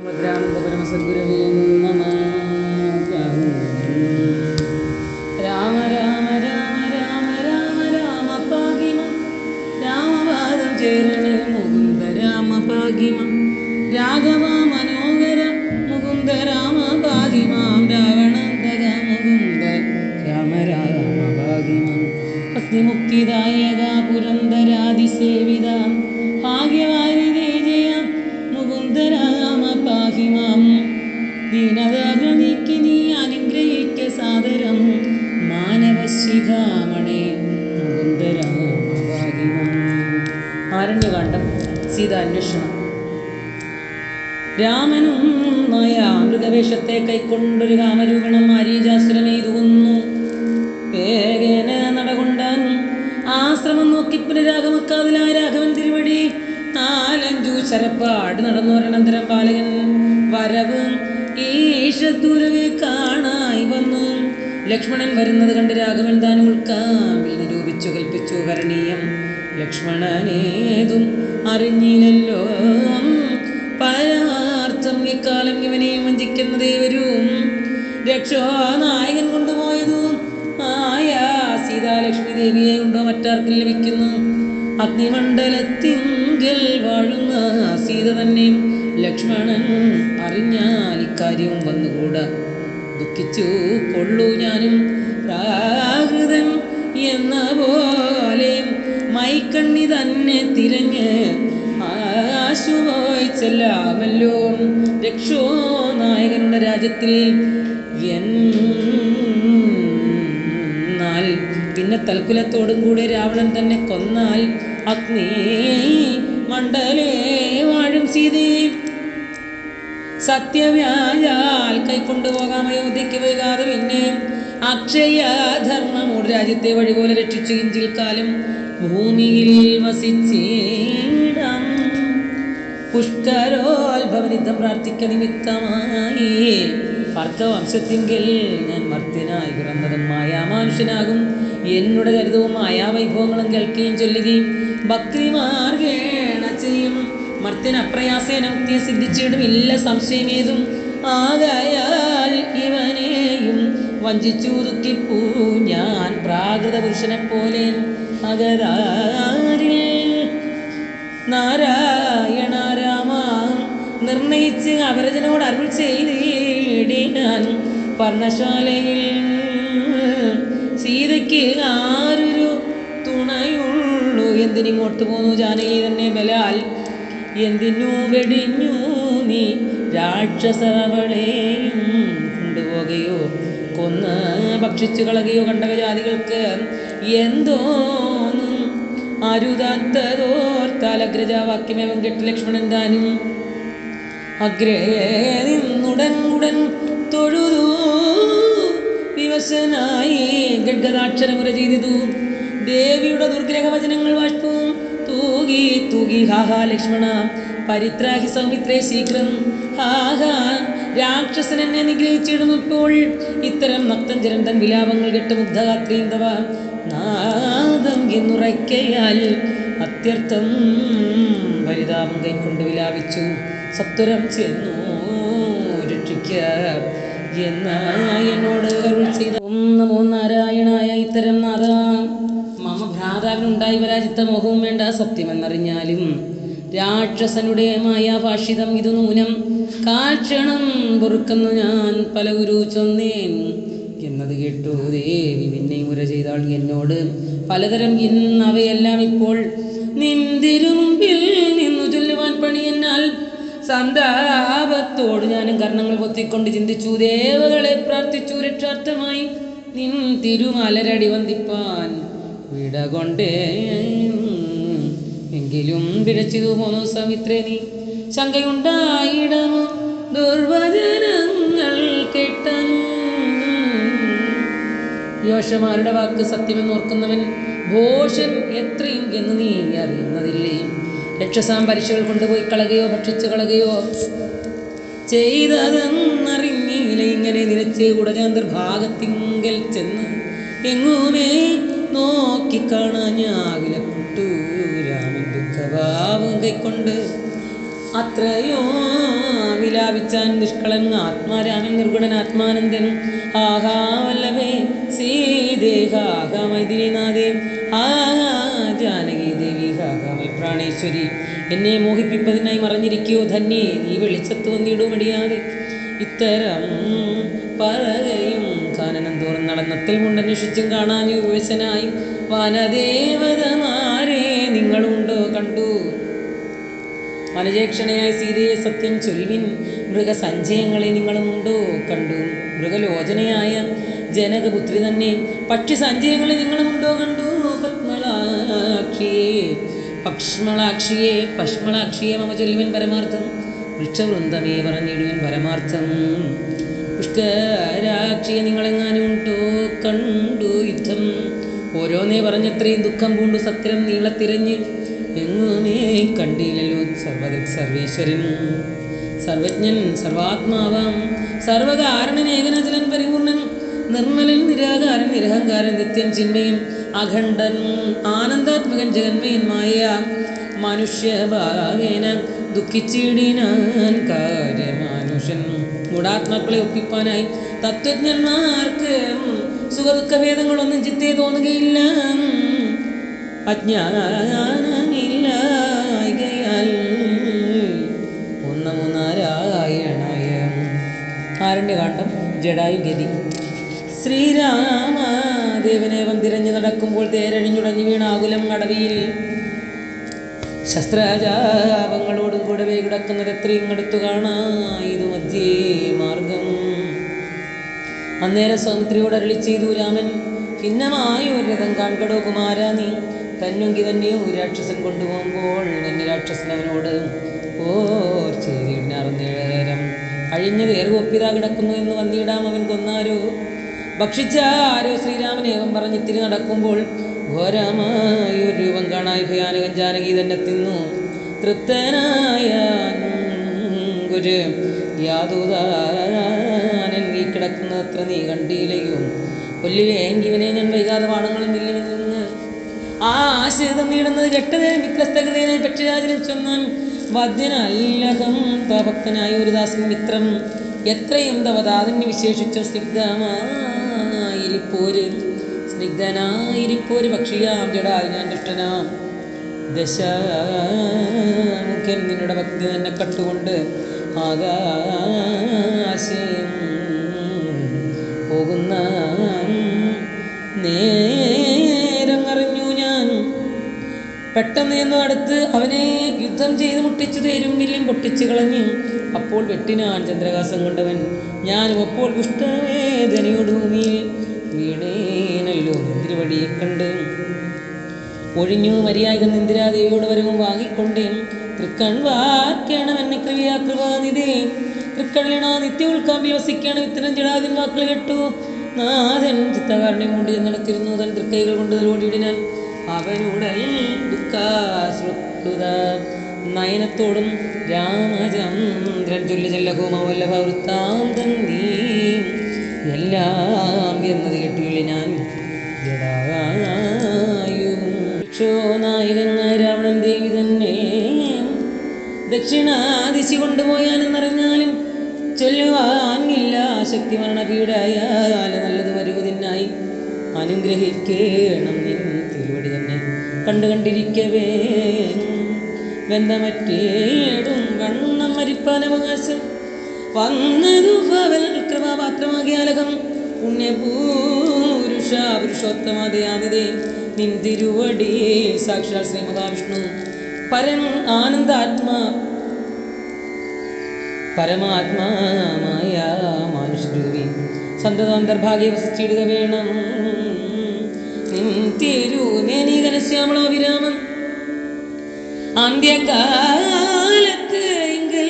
ഭദ്രാനന്ദപരമസദ്ഗുരവേ നമഃ. രാമ രാമ രാമ രാമ രാമ രാമ പാകിമം രാമപാദം ചേരണേ മുകുന്ദ രാമ പാകിമം രാഘവ മനോഹര മുകുന്ദ രാമ പാകിമാം രാവണന്തക മുകുന്ദ രാമ രാമ പാകിമം ഭക്തിമുക്തിദായക പുരന്ദരാദിസേവിത ഭാഗ്യവാരിതേ ജയ മുകുന്ദ രാമ പാഹിമാം ദീനദാനീക്ക് നീ അനുഗ്രഹിക്ക സാദരം മാനവശിഖാമണേ മുകുന്ദ രാമ പാഹിമാം. ആരണ്യകാണ്ഡം സീതാന്വേഷണം. രാമനും മൃഗവേഷത്തെ കൈക്കൊണ്ടൊരു കാമരൂപണം മാരീചാസുരമെയ്തുകൊന്നു. വേഗേന നടകൊണ്ടാൻ ആശ്രമം നോക്കി പുനരാഗമക്കാതിലായ രാഘവൻ തിരുവടി നാലഞ്ചു ശരപ്പാട് നടന്നൊരനന്തരം ബാലകൻ വരവ് ഈശദൂരവെ കാണായി വന്നു. ലക്ഷ്മണൻ വരുന്നത് കണ്ട് രാഘവൻ താൻ ഉൾക്കാമ്പിൽ നിരൂപിച്ചു കൽപ്പിച്ചു കരണീയം. ലക്ഷ്മണനേതും അറിഞ്ഞില്ലല്ലോ പരമാർത്ഥം ഇക്കാലം ഇവനെയും വഞ്ചിക്കുന്നതേ വരും. രക്ഷാനായകൻ കൊണ്ടുപോയതും ആയ സീതാലക്ഷ്മി ദേവിയെ ഉണ്ടോ മറ്റാർക്കും ലഭിക്കുന്നു. അഗ്നിമണ്ഡലത്തിങ്കൽ വാഴുന്ന സീത തന്നെ ലക്ഷ്മണൻ അറിഞ്ഞാൽ ഇക്കാര്യവും വന്നുകൂടാ. ദുഃഖിച്ചു കൊള്ളൂ ഞാനും പ്രാകൃതൻ എന്ന പോലെ മൈക്കണ്ണി തന്നെ തിരഞ്ഞ് ആശുപോയി ചെല്ലാമല്ലോ. രക്ഷോ നായകനുടെ രാജ്യത്തിൽ എന്നാൽ പിന്നെ തൽക്കുലത്തോടും കൂടെ രാവണൻ തന്നെ കൊന്നാൽ അഗ്നി മണ്ഡലേ വാഴും സീതയെ സത്യവ്യാജാൽ കൈക്കൊണ്ടുപോകാം അയോധ്യയ്ക്ക് വൈകാതെ. പിന്നെ അക്ഷയധർമ്മമൂട് രാജ്യത്തെ വഴിപോലെ രക്ഷിച്ചു ഇഞ്ചിൽ കാലം ഭൂമിയിൽ വസിച്ചിടം. പുഷ്കരോത്ഭവനിധം പ്രാർത്ഥിക്ക നിമിത്തമായി ഭർത്തവംശത്തിങ്കിൽ ഞാൻ മർത്യനായി പിറന്നതും മായാമാനുഷ്യനാകും. എന്നോട് ചരിതവും മായാവൈഭവങ്ങളും കേൾക്കുകയും ചൊല്ലുകയും ഭക്തിമാർഗേണ ചെയ്യും. മർത്യൻ അപ്രയാസേന മുക്തിയെ സിദ്ധിച്ചിടും, ഇല്ല സംശയമേതും. ആകയാൽ ഇവനെയും വഞ്ചിച്ചു ദുഃഖിപ്പൂ ഞാൻ പ്രാകൃത പുരുഷനെ പോലെ അകരാരിൽ. നാരായണ രാമ നിർണയിച്ച് അപരജനോട് അരുൾ ചെയ്തിടിനാൻ പർണശാലയിൽ. സീതയ്ക്ക് ആരൊരു തുണയുള്ളൂ, എന്തിനിങ്ങോട്ട് പോന്നു ജാനകി തന്നെ ബലാൽ. എന്തിനു വെടിഞ്ഞു നീ രാക്ഷസവളെയും കൊണ്ടുപോകുകയോ കൊന്ന് ഭക്ഷിച്ചു കളകയോ കണ്ടകജാതികൾക്ക് എന്തോന്നും അരുതാത്തതോർത്താലഗ്രജാവാക്യമേവം കെട്ട് ലക്ഷ്മണൻ താനും അഗ്രേ നിന്നുടൻ തൊഴുതു വിവശനായി ഗദ്ഗദാക്ഷരമുര ചെയ്തു. ദേവിയുടെ ദുർഗ്രഹവചനങ്ങൾ വാഷ്പവും തൂകി തൂകി ഹാഹാ ലക്ഷ്മണ പരിത്രാഹി സൗമിത്രേ ശീഘ്രം. ഹാഹാ രാക്ഷസൻ എന്നെ നിഗ്രഹിച്ചിടും ഇപ്പോൾ. ഇത്തരം നക്തഞ്ചരൻ തൻ വിലാപങ്ങൾ കെട്ട് മുഗ്ധഗാത്രീന്തവ നാദം എന്നുറയ്ക്കയാൽ അത്യർത്ഥം പരിതാപം കൈക്കൊണ്ട് വിലാപിച്ചു. സത്വരം ചെന്നു രക്ഷിക്ക എന്ന എന്നോട് അരുൾ ചെയ്ത. ഓം നമോ നാരായണായ. ഇത്തരം നാദ മമ ഭ്രാതാവിനുണ്ടായി വരാജിത്ത മോഹവും വേണ്ട, സത്യമെന്നറിഞ്ഞാലും രാക്ഷസനുടെ മായാഭാഷിതം ഇതു നൂനം. കാക്ഷണം പൊറുക്കുന്നു ഞാൻ പല ഗുരു ചൊന്നേൻ എന്നത് കേട്ടു ദേവി പിന്നെ മുര ചെയ്താൾ എന്നോട് പലതരം ഇന്നവയെല്ലാം ഇപ്പോൾ നിന്തിരുമുമ്പിൽ നിന്നു ചൊല്ലുവാൻ പണിയെന്നാൽ. സന്താപത്തോട് ഞാനും കർണങ്ങൾ പൊത്തിക്കൊണ്ട് ചിന്തിച്ചു, ദേവകളെ പ്രാർത്ഥിച്ചു രക്ഷാർത്ഥമായി നിൻ തിരുമലരടി വന്ദിപ്പാൻ വിടകൊണ്ടേ. എങ്കിലും പിഴച്ചിതു പോന്നു സമിത്രേ നീ ശങ്കയുണ്ടായിടമോ ദുർവചനങ്ങൾ കേട്ടനു. യോഷമാരുടെ വാക്ക് സത്യമെന്നോർക്കുന്നവൻ ഭോഷൻ എത്രയും എന്ന് നീ അറിയുന്നതില്ലേ. രക്ഷസാം പരീക്ഷകൾ കൊണ്ടുപോയി കളകയോ ഭക്ഷിച്ചു കളകയോ ചെയ്തതെന്നറിഞ്ഞില്ല. ഇങ്ങനെ നിലച്ചേ കുടജാന്തർഭാഗത്തിങ്കൽ ചെന്ന് എങ്ങുമേ നോക്കിക്കാണാഞ്ഞാകിലപ്പെട്ടു. രാമൻ ദുഃഖഭാവം കൈക്കൊണ്ട് അത്രയോ വിലാ പ്രാപിച്ചാൻ നിഷ്കളൻ ആത്മാരാമൻ നിർഗുണൻ ആത്മാനന്ദൻ ആഹാ വല്ലഭേ സീതേ ഹാഹാ മൈഥിലിനാഥേ ആഹാ ജാനകി ദേവി ഹാഹാ മൈ പ്രാണേശ്വരി. എന്നെ മോഹിപ്പിപ്പതിനായി മറഞ്ഞിരിക്കുകയോ ധന്യേ നീ വെളിച്ചത്ത് വന്നിടുമടിയാതെ. ഇത്തരം പറയും കാനനം തോറും നടന്നത്തിൽ കൊണ്ടന്വേഷിച്ചും കാണാൻ വിവശനായി വനദേവതമാരെ നിങ്ങളുണ്ടോ കണ്ടു. വനജേക്ഷണയായ സീതയെ സത്യം ചൊൽവിൻ. മൃഗസഞ്ചയങ്ങളെ നിങ്ങളുമുണ്ടോ കണ്ടു. മൃഗലോചനയായ ജനകപുത്രി തന്നെ പക്ഷി സഞ്ചയങ്ങളെ നിങ്ങളുമുണ്ടോ കണ്ടു. പക്ഷ്മളാക്ഷിയെ മമ ചൊല്ലുവൻ പരമാർത്ഥം. വൃക്ഷവൃന്ദമേ പറഞ്ഞിടുവൻ പരമാർത്ഥം. പുഷ്കരാക്ഷിയെ നിങ്ങളെങ്ങാനും ഉണ്ടോ കണ്ടു. യുദ്ധം ഓരോന്നേ പറഞ്ഞത്രയും ദുഃഖം പൂണ്ടു സത്യം നീളത്തിരഞ്ഞ് എങ്ങുമേ കണ്ടില്ലല്ലോ. സർവേശ്വരൻ സർവജ്ഞൻ സർവാത്മാവാം സർവകാരണൻ ഏകനചലൻ പരിപൂർണൻ നിർമ്മലൻ നിരാകാരൻ നിരഹങ്കാരൻ നിത്യൻ ചിന്മയൻ അഖണ്ഡൻ ആനന്ദാത്മകൻ ജഗന്മയൻ മായ മനുഷ്യഭാവേന ദുഃഖിച്ചിടിനാൻ കാര്യമാനുഷൻ. ഗുണാത്മാക്കളെ ഒപ്പിപ്പാനായി തത്വജ്ഞന്മാർക്ക് സുഖദുഃഖഭേദങ്ങളൊന്നും ചിത്തേ തോന്നുകയില്ല. അജ്ഞാനമില്ലായകയാൽ ഒന്നമോ നാരായണായ. ആരണ്യകാണ്ഡം ജടായു ഗതി. ശ്രീരാമദേവനേവം തിരഞ്ഞു നടക്കുമ്പോൾ തേരഴിഞ്ഞുടഞ്ഞു വീണ ആകുലം അടവിയിൽ ശസ്ത്രജാപങ്ങളോടും കൂടവേ കിടക്കുന്നത് എത്രയും അടുത്തു കാണായിതു മധ്യേ മാർഗം. അന്നേരം സൗമിത്രിയോട് അരുളി ചെയ്തു രാമൻ, ഭിന്നമായ ഒരു രഥം കാൺകടോ കുമാരാ നീ. തന്നുങ്കി തന്നെയും ഒരു രാക്ഷസൻ കൊണ്ടുപോകുമ്പോൾ വന്യരാക്ഷസൻ അവനോട് ഓർ ചെയ്തിടിനേരം അഴിഞ്ഞത് ഏറുകൊപ്പിതാ കിടക്കുന്നു എന്ന് വന്നിടാം അവൻ കൊന്നാരോ ഭക്ഷിച്ചാരോ. ശ്രീരാമനേവം പറഞ്ഞിത്തിരി നടക്കുമ്പോൾ ഘോരമായൊരു രൂപം കാണായി ഭയാനകൻ ജാനകി തന്നെ തിന്നു. തൃപ്തനായ ഒരു യാതൂതാനൻ ഈ കിടക്കുന്നത്ര നീ കണ്ടില്ലയോ. കൊല്ലുവേങ്കിവനെ ഞാൻ വൈകാതെ വാണങ്ങളും ഇല്ലവൻ നിന്ന് ആ ആശ്രിതം നീടുന്നത് കെട്ടതേനും വിക്രസ്തകതേനായി പക്ഷിരാജനും ചൊന്നാൻ വദ്യനല്ലകം ഭക്തനായ ഒരു ദാസൻ മിത്രം എത്രയും തവതാതിന് വിശേഷിച്ചു സ്നിഗ്ധനായിരിപ്പോര് പക്ഷിയാം ജടായി ഞാൻ ദുഷ്ടനാം ദശമുഖൻ നിന്നുടെ ഭക്തി തന്നെ കട്ടുകൊണ്ട് ആകാശം പോകുന്ന നേരം അറിഞ്ഞു ഞാൻ. പെട്ടെന്ന് എന്ന് അടുത്ത് അവനെ യുദ്ധം ചെയ്ത് മുട്ടിച്ചു തേരും വില്ലും പൊട്ടിച്ചു കളഞ്ഞു. അപ്പോൾ വെട്ടിനാൻ ചന്ദ്രകാസം കൊണ്ടവൻ ഞാനും അപ്പോൾ പുഷ്ടവേദനയോട് ഭൂമിയിൽ വീണേനല്ലോ. തിരുവടിയെ കണ്ട് ഒഴിഞ്ഞു മര്യാദ ഇന്ദിരാദേവിയോട് വരവും വാങ്ങിക്കൊണ്ടേൻ. തൃക്കൺ വാർക്കണം എന്നെ കൃപാനിധേ. തൃക്കണ്ണിണ നിത്യ ഉൾക്കാമ്പിൽ വസിക്കണം. ഇത്തരം ജടാതിൻ വാക്കുകൾ കേട്ടു നാഥൻ ചിത്തകാരനെ മൂടി നടത്തിരുന്നു. തൻ തൃക്കൈകൾ കൊണ്ട് ഓടിയിടിനാൻ അവനുടയിൽ ദുഃഖാശ്രുത നയനത്തോടും രാമചന്ദ്രൻ ചൊല്ലി ചെല്ലഹോമവല്ലഭ വൃത്താന്തം നീ എല്ലാം എന്നത് കേട്ടില്ല ഞാൻ. ജടായു നായകൻ രാവണൻ ദേവി തന്നെ ദക്ഷിണാദിശി കൊണ്ടുപോയാലെന്നറിഞ്ഞാലും ചൊല്ലുവാനില്ല. ശക്തി മരണപീഡായാൽ നല്ലത് വരുവതിനായി അനുഗ്രഹിക്കണം നിൻ തിരുവടി തന്നെ. കണ്ടിരിക്കവേ ബന്ധമറ്റേടും വണ്ണം മരിപ്പാനവകാശം വന്നതു ഭവൽ കൃപാപാത്രമാകിയാലകം. പുണ്യപുരുഷോത്തമാതയാതിതേ നിൻ തിരുവടി സാക്ഷാൽ ശ്രീ മഹാവിഷ്ണു പരൻ പരമാത്മാമായ മാനുഷരൂപി സന്തതാന്തർഭാഗ്യ വസിച്ചിടുക വേണം. നിൻ തിരുനേനീകനശ്യാമളോ വിരാമം അന്ത്യകാലത്ത് എങ്കിൽ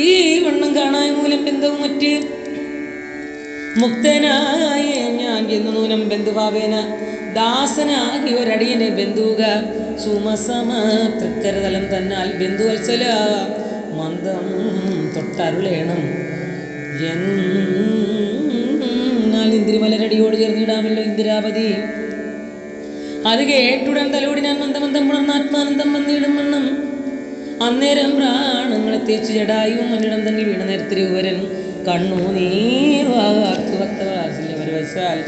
ഈ വണ്ണം കാണാൻ മൂലം ബന്ധവും മറ്റ് മുക്തനായ ഞാൻ എന്നു നൂനം ബന്ധുഭാവേന ദാസനാകി ഒരടിയനെ ബന്ധുക സുമസമ തൃക്കരതലം തന്നാൽ ബന്ധുവത്സല മന്ദം തൊട്ടരുളേണം. എന്നാൽ ഇന്ദ്രിമലരടിയോട് ചേർന്നിടാമല്ലോ ഇന്ദിരാപതി. അത് കേട്ടുടൻ തലോടി ഞാൻ മന്ദമന്ദം പുണർന്നാത്മാനന്ദം വന്നിടും വണ്ണം അന്നേരം പ്രാണങ്ങളെ തേച്ചു ജടായും മന്നിടം തന്നെ വീണ നേരത്തിൽ ഉപരൻ കണ്ണു നീർവാർത്തു ഭക്തവാത്സല്യപരവശാൽ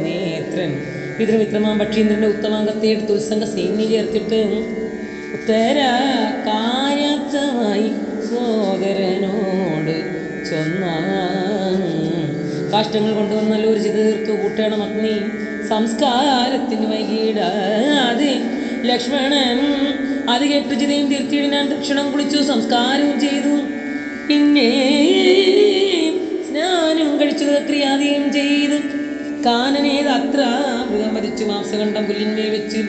നേത്രൻ പിതൃമിത്രമാം പക്ഷീന്ദ്രൻ്റെ ഉത്തമാംഗത്തെ എടുത്ത് ഉത്സംഗ സൈന്യം ചേർത്തിട്ട് ഉത്തര കാര്യമായി സോദരനോട് ചൊന്ന കാഷ്ടങ്ങൾ കൊണ്ടുവന്ന് നല്ലൊരു ചിത തീർത്തു കൂട്ടണം അഗ്നി സംസ്കാരത്തിന് വൈകിടാതെ ലക്ഷ്മണൻ അത് കേട്ടു ചിതയും തീർത്തിയിടാൻ ദക്ഷിണം കുളിച്ചു സംസ്കാരവും ചെയ്തു. പിന്നെ സ്നാനം കഴിച്ചു ക്രിയാദിയും ചെയ്ത് കാനനേത് അത്ര മൃഗം വധിച്ചു മാംസകണ്ഠം പുല്ലിന്മേൽ വെച്ച്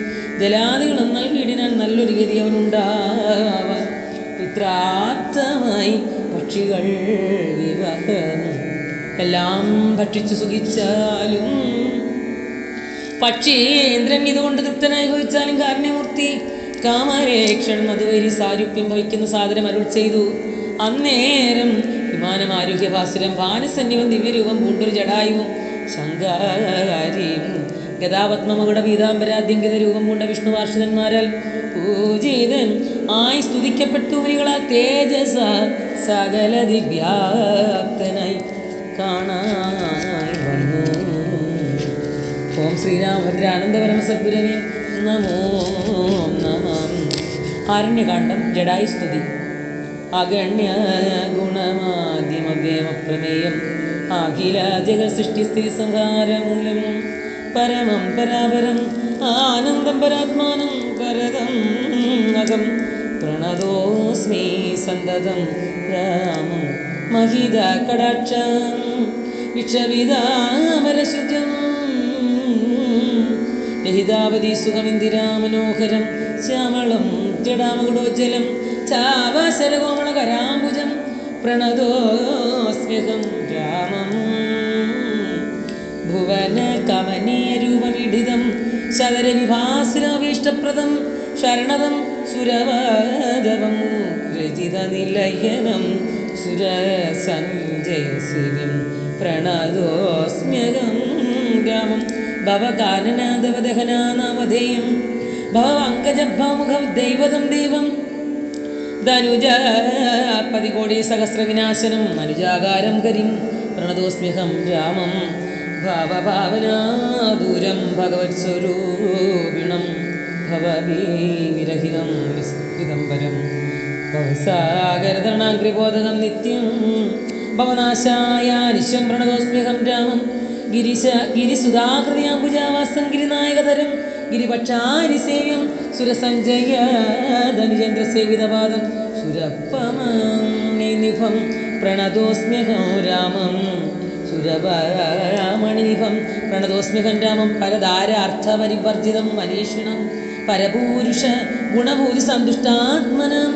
ജലാദികളും നൽകിയിടാൻ നല്ലൊരു ഗതി അവനുണ്ടാവാൻ പിത്രാർത്ഥമായി പക്ഷികൾ വിവാഹം എല്ലാം ഭക്ഷിച്ചു സുഖിച്ചാലും പക്ഷീന്ദ്രൻ ഇതുകൊണ്ട് തൃപ്തനായി ഭവിച്ചാലും കാരുണ്യമൂർത്തി കാമരേക്ഷണം അതുവരി സാരൂപ്യം ഭവിക്കുന്ന സാദരം അരുൾ ചെയ്തു. അന്നേരം വിമാനം ആരോഗ്യഭാസുരം ഭാനസന്നിവം ദിവ്യരൂപം പൂണ്ടൊരു ജടായുവും ശങ്കാരിയും ഗതാപത്മമുകളുടെ പീതാംബരാദ്യങ്കിത രൂപം പൂണ്ട വിഷ്ണുവാർഷിതന്മാരാൽ പൂജിതൻ ആയി സ്തുതിക്കപ്പെട്ടു മുനികളാൽ തേജസ സകല ദിവ്യാപ്തനായി കാണായി വന്നു. ഓം ശ്രീരാമഭദ്രാനന്ദപരമ സദ്ഗുരവേ നമോ നമഃ. ആരണ്യകാണ്ഡം ജടായു സ്തുതി. അഗണ്യ ഗുണമാദ്യമവ്യമപ്രമേയം അഖില ജഗസൃഷ്ടിസ്ഥിതി സംഹാരമൂലം പരമം പരാപരം ആനന്ദം പരാത്മാനം പരദം അകം പ്രണതോസ്മി സന്തതം രാമം മഹിത കടാക്ഷം വിക്ഷവിതാമരശുചം രഹിതാവതി സുഖമിന്ദിരാമനോഹരം ശ്യാമളം ജടാമകുടോജ്ജലം ചാവാശരകോമളകരാംബുജം പ്രണതോസ്മ്യഹം രാമം ഭുവന കമനീയരൂപമിഡിതം ശതരവിഭാസുരഭീഷ്ടപ്രദം ശരണദം സുരവദവം രചിത നിലയനം സുരസഞ്ജയസിവ്യം പ്രണതോസ്മ്യഹം രാമം ഭവകാനനാദവദഹനാനാമധേയം ഭവങ്കജഭാമുഖം ദൈവതം ദൈവം ധനുജ പതികോടി സഹസ്രവിനാശനം അനുജാകാരം കരിം പ്രണതോസ്മ്യഹം രാമം ഭാവഭാവനാദൂരം ഭഗവത് സ്വരൂപിണം ഭവഭീവിരഹിതം വിസ്മൃതംബരം ഭവസാഗരതരണാഗ്രിബോധകം നിത്യം ഭവനാശായ നിശ്യം പ്രണതോസ്മ്യഹം രാമം ഗിരിസുധാകൃതിയാംബുജാവാസം ഗിരിനായകതരം ഗിരിപക്ഷാരിസേവ്യം സുരസഞ്ജയ ധനുജേന്ദ്രസേവിതപാദം സുരപ്പമണിനിഭം പ്രണതോസ്മ്യഹം രാമം സുരപമണിനിഭം പ്രണതോസ്മ്യഹം രാമം പരധാരാർത്ഥപരിവർജിതം മനീഷിണം പരപൂരുഷ ഗുണഭൂതി സന്തുഷ്ടാത്മനം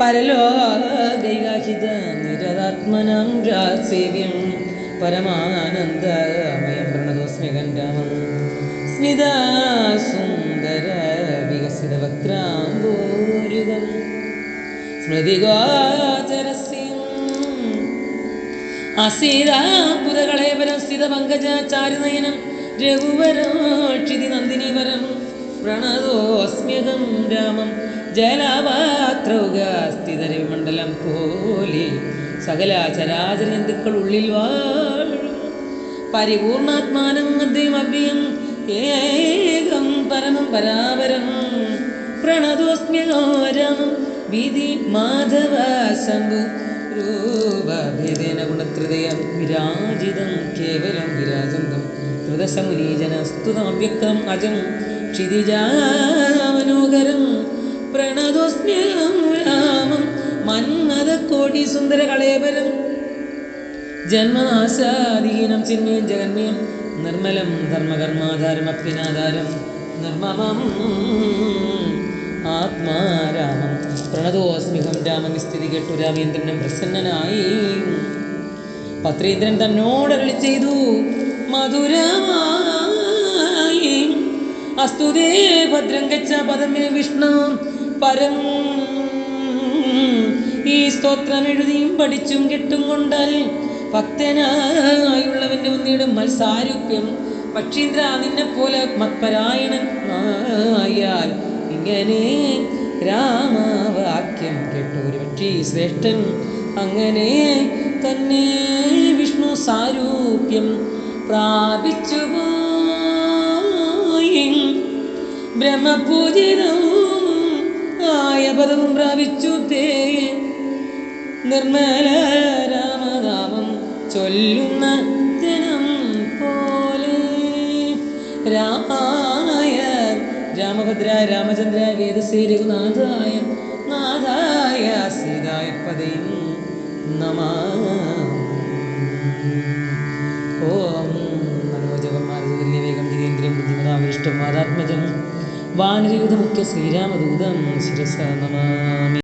പരലോകൈകാഹിത നിരതാത്മനം രാസേവ്യം പരമാനന്ദമയം പ്രണതോസ്മ്യഹം രാമം സ്മിതാസുന്ദര വികസിത വക്രാംബോരുഗം സ്മൃതിഗോചരസ്യം അസീതാംബുധകളേവരം സ്ഥിത പങ്കജാചാരുനയനം രഘുവരോക്ഷിതി നന്ദിനിവരം പ്രണതോസ്മ്യഹം രാമം ജലപാത്രൗഗസ്ഥിതരവിമണ്ഡലം പോലെ സകല ചരാചര ജന്തുക്കൾ ഉള്ളിൽ വാഴും പരിപൂർണാത്മാനം അദ്വയം അവ്യയം ഏകം പരമം പരാപരം പ്രണതോസ്മ്യഹം രാമം വിധി മാധവ ശംഭു രൂപഭേദേന ഗുണത്രിതയം വിരാജിതം കേവലം വിരാജന്തം ത്രിദശമുനീജന സ്തുതമവ്യക്തം അജം ക്ഷിതിജാമനോഹരം പ്രണതോസ്മ്യഹം രാമം മന്മഥ കോടി സുന്ദര കളേബരം ജന്മനാശാദീനം ചിന്മയം ജഗന്മയം നിർമ്മലം ധർമ്മകർമാധാരം അപ്യനാധാരം നിർമ്മമം ആത്മാരാമം പ്രണതോസ്മ്യഹം രാമം സ്ഥിതി കേട്ടു രാമേന്ദ്രനും പ്രസന്നനായി. പത്രീന്ദ്രൻ തന്നോടരുളി ചെയ്തു മധുരമായി അസ്തുതേ ഭദ്രം ഗച്ഛ പദമേ വിഷ്ണു പരം. ഈ സ്തോത്രം എഴുതിയും പഠിച്ചും കെട്ടും കൊണ്ടാൽ ഭക്തനായുള്ളവന്റെ മുന്നിടും മത്സാരൂപ്യം. പക്ഷീന്ദ്ര നിന്നെ പോലെ മത്പരായണൻ ആയാൽ ഇങ്ങനെ രാമവാക്യം കേട്ടൊരു പക്ഷി ശ്രേഷ്ഠൻ അങ്ങനെ തന്നെ വിഷ്ണു സാരൂപ്യം പ്രാപിച്ചു പോയി. ബ്രഹ്മപൂജിതവും ആയ പദവും പ്രാപിച്ചു തേ നിർമ്മല രാമനാമം ചൊല്ലുന്ന ജനം പോലെ. രാമായ രാമഭദ്ര രാമചന്ദ്ര വേദസേ രഘുനാഥായ നാഥായ സീതായ പദേ നമഃ. ഓം മനോജവം മാരുതല്യവേഗം ജിതേന്ദ്രിയം ബുദ്ധിമതാവിഷ്ടം വാദാത്മജം വാനരയൂഥമുഖ്യ ശ്രീരാമദൂതം ശിരസാ നമാമി.